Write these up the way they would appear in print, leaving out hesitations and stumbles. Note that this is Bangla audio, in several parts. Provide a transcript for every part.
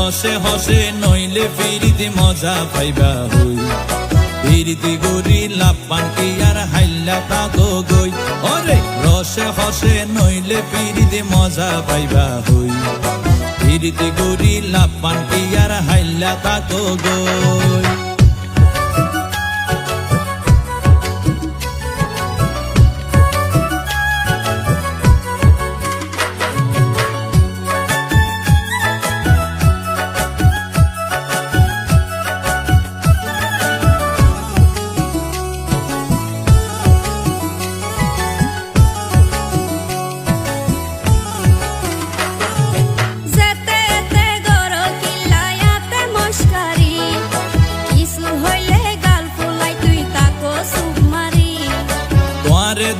রসে হসে নইলে ফিরিতে মজা পাইবা হই ফিরিতে গরি লাপান কি আর হাইলা তাকো গই ওরে রসে হসে নইলে ফিরিতে মজা পাইবা হই ফিরিতে গরি লাপান কি আর হাইলা তাকো গই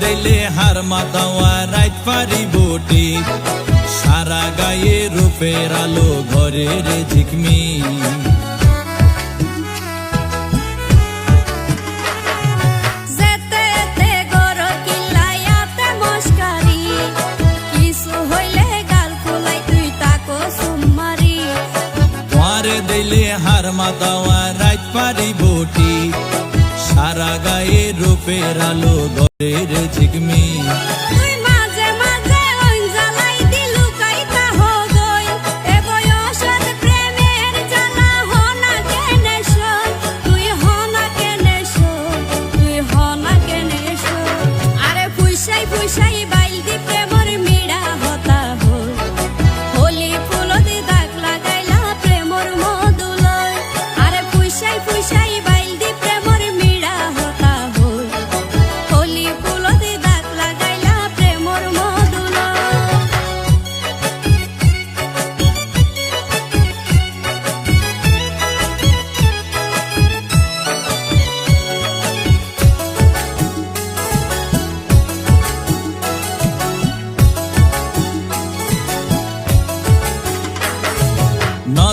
দিলে হার মাতাওয়া রাইত পারি বটি সারা গায়ে রূপের আলো ঘরের ঝিকমি দিলে হার মাতাওয়া রাইত পারি বটি সারা গায়ে রূপের আলো ঘরের ঝিকমি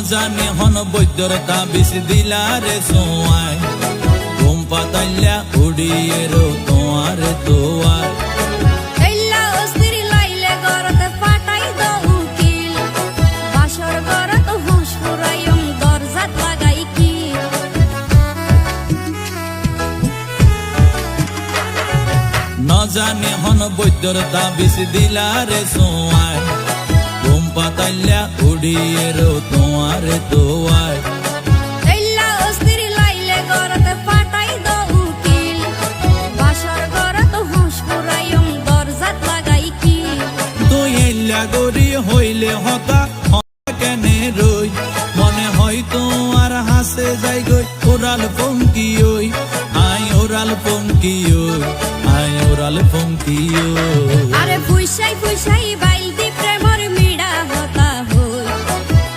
জানি হন বৈদ্যর তাবিজ দিলারে সোয়াই ঘুম পাতাইলা উড়িয়ে রো তোমার দোয়ার জানি হন বৈদ্যর তাবিজ দিলারে সোয়াই ঘুম পাতাইলা উড়িয়ে রো তোমার দোয়ার গরি হইলে হতা কেনে রই মনে হয় তোমার হাসে যাই গই ওরাল পঙ্কি ওই আই ওরাল পঙ্কি ওই আই ওরাল পঙ্কি ওই আরে ফুইসাই ফুইসাই বাইলতি প্রেমর মিড়া হতা হই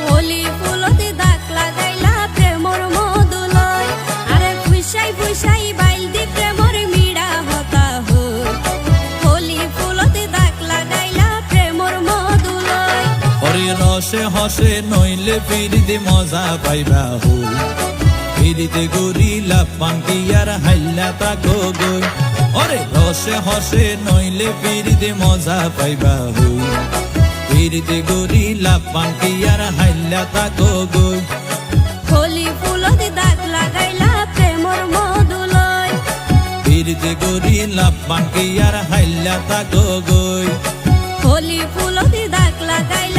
হোলি ফুলতে দাগ লাগাইলা প্রেমর মধুলয় আরে ফুইসাই ফুইসাই বাইলতি প্রেমর মিড়া হতা হই হোলি ফুলতে দাগ লাগাইলা প্রেমর মধুলয় ওরে রসে হসে নইলে ফিরিতে মজা পাইবা হই ফিরিতে গরি লাপান কি আর হাইলা তাকো গই ওরে রসে হসে নইলে ফিরিতে মজা পাইবা হই ফিরিতে গরি লাপান কি আর হাইলা তাকো গই হোলি ফুলতে দাগ লাগাইলা প্রেমর মধুলয় ফিরিতে গরি লাপান কি আর হাইলা তাকো গই হোলি ফুলতে দাগ লাগাইলা